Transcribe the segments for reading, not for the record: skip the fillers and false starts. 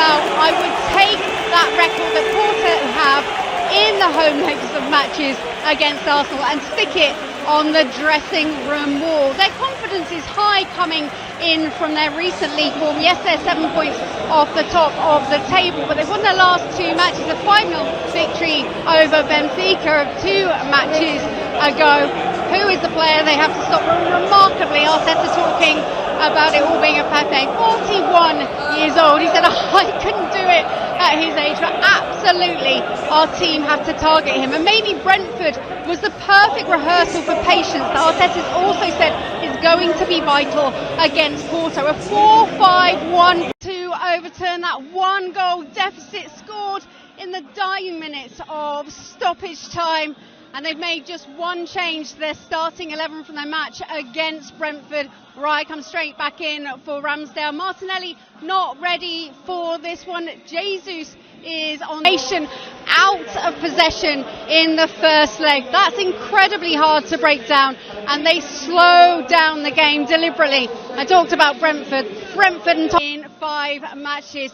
Now, I would take that record that Porto have in the home legs of matches against Arsenal and stick it on the dressing room wall. Their confidence is high coming in from their recent league form. Yes, they're 7 points off the top of the table, but they've won their last two matches. A 5-0 victory over Benfica 2 matches ago. Who is the player they have to stop? Remarkably, Arteta talking about it all being a Pepe. 41 years old. He said, I couldn't do it at his age, but absolutely our team have to target him. And maybe Brentford was the perfect rehearsal for patience that Arteta's also said is going to be vital against Porto. A 4-5-1 to overturn that 1-goal deficit scored in the dying minutes of stoppage time. And they've made just one change to their starting 11 from their match against Brentford. Rye comes straight back in for Ramsdale. Martinelli not ready for this one. Jesus is on nation out of possession in the first leg. That's incredibly hard to break down, and they slow down the game deliberately. I talked about Brentford and in 5 matches.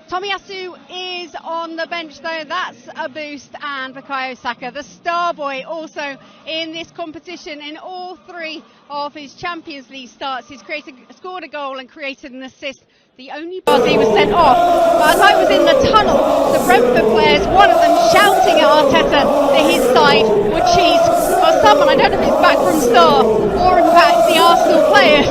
Tomiyasu is on the bench though, that's a boost, and Bukayo Saka, the star boy, also in this competition. In all 3 of his Champions League starts, he's scored a goal and created an assist. The only buzz he was sent off. But as I was in the tunnel, the Brentford players, one of them shouting at Arteta that his side would cheat. Or someone, I don't know if it's back from Star, or in fact the Arsenal players.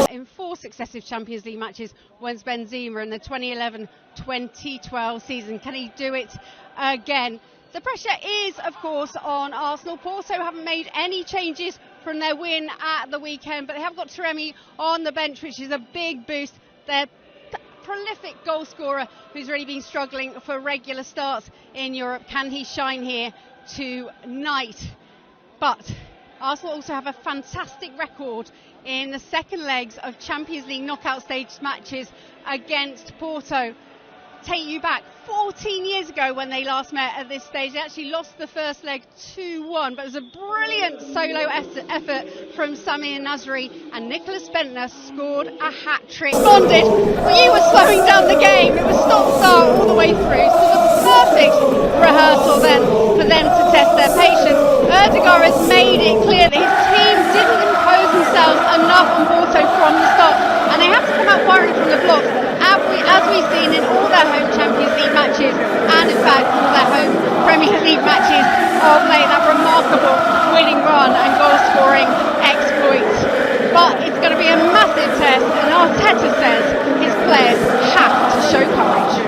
In 4 successive Champions League matches wins Benzema in the 2011-2012 season. Can he do it again? The pressure is, of course, on Arsenal. Porto haven't made any changes from their win at the weekend, but they have got Taremi on the bench, which is a big boost. Their prolific goal scorer, who's really been struggling for regular starts in Europe. Can he shine here tonight? But Arsenal also have a fantastic record in the second legs of Champions League knockout stage matches against Porto. Take you back 14 years ago when they last met at this stage. They actually lost the first leg 2-1, but it was a brilliant solo effort from Samir Nasri, and Nicholas Bentner scored a hat-trick. Responded, well, you were slowing down the game. It was stop-start all the way through, so the perfect rehearsal then for them to test their patience. Erdegaard has made it clear that his team didn't impose themselves enough on Porto from the start, and they have to come out firing from the blocks, as we've seen in all their home Champions League matches, and in fact all their home Premier League matches of late. That remarkable winning run and goal scoring exploits. But it's going to be a massive test, and Arteta says his players have to show courage.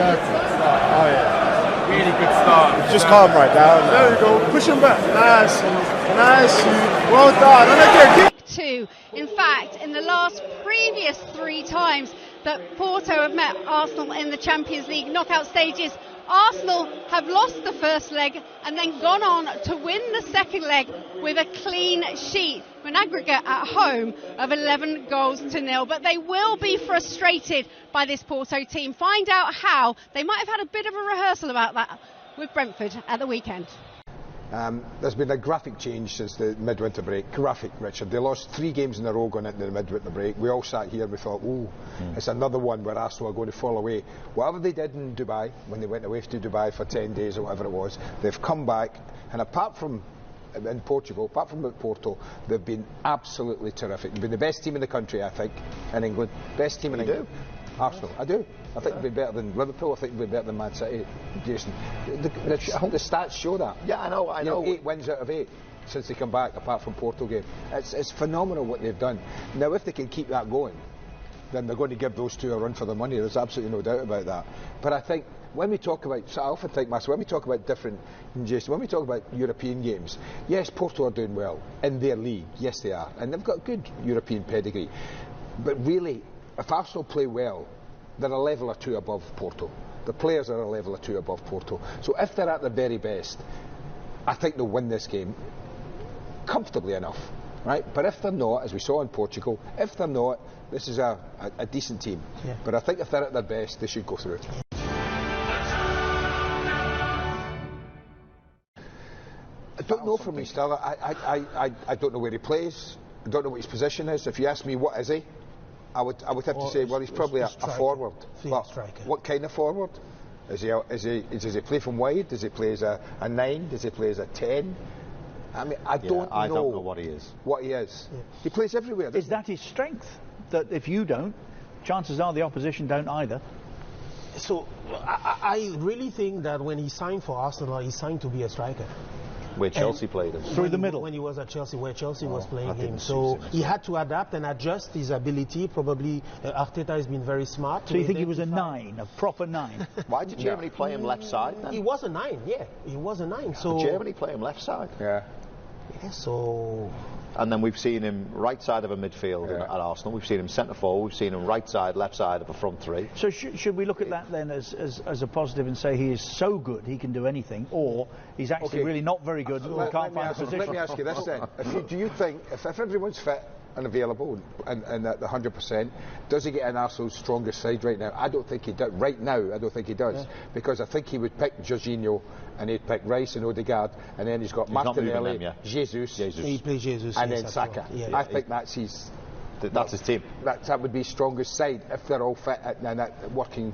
Oh yeah. Really good start. Just calm right down. There you go. Push him back. Nice. Nice. Well done. And again, Two. In fact, in the last previous 3 times that Porto have met Arsenal in the Champions League knockout stages, Arsenal have lost the first leg and then gone on to win the second leg with a clean sheet, an aggregate at home of 11 goals to 0. But they will be frustrated by this Porto team. Find out how. They might have had a bit of a rehearsal about that with Brentford at the weekend. There's been a graphic change since the midwinter break. Graphic, Richard. They lost 3 games in a row going into the midwinter break. We all sat here and we thought, it's another one where Arsenal are going to fall away. Whatever they did in Dubai, when they went away to Dubai for 10 days or whatever it was, they've come back, and apart from in Portugal, apart from at Porto, they've been absolutely terrific. They've been the best team in the country, I think, in England. Best team in England. Arsenal, I do. I think they've been better than Liverpool. I think they've been better than Man City. Jason, I think the stats show that. Yeah, I know. 8 wins out of 8 since they come back, apart from Porto game. It's phenomenal what they've done. Now, if they can keep that going, then they're going to give those 2 a run for their money. There's absolutely no doubt about that. But I think when we talk about, so I often think myself, when we talk about different, Jason, when we talk about European games, yes, Porto are doing well in their league. Yes, they are, and they've got good European pedigree. But really, if Arsenal play well, they're a level or 2 above Porto. The players are a level or 2 above Porto. So if they're at their very best, I think they'll win this game comfortably enough, right? But if they're not, as we saw in Portugal, if they're not, this is a decent team. Yeah. But I think if they're at their best, they should go through. I don't know from East Stella. I don't know where he plays. I don't know what his position is. If you ask me what is he, I would have to say, well, he's probably a forward. But what kind of forward? Does he play from wide? Does he play as a 9? Does he play as a 10? I mean, I don't know what he is. What he is. Yeah. He plays everywhere. Is that his strength? That if you don't, chances are the opposition don't either. So I really think that when he signed for Arsenal, he signed to be a striker. Where Chelsea played him. Through the middle. When he was at Chelsea, where Chelsea was playing him. So he had to adapt and adjust his ability. Probably Arteta has been very smart. So you think he was a 9, a proper 9? Why did Germany play him left side then? He was a 9, yeah. He was a 9. So did Germany play him left side? Yeah. Yeah, so... And then we've seen him right side of a midfield at Arsenal. We've seen him centre forward. We've seen him right side, left side of a front 3. So should we look at that then as a positive and say he is so good he can do anything, or he's actually really not very good and can't find a position? Let me ask you this then. Do you think, if everyone's fit and available and at the 100%, does he get in Arsenal's strongest side right now? I don't think he does. Right now, I don't think he does. Because I think he would pick Jorginho and he'd pick Rice and Odegaard, and then he's got Martinelli, Jesus. He plays Jesus. And then Saka. Yeah. I think that's his... That's his team. That would be his strongest side if they're all fit and working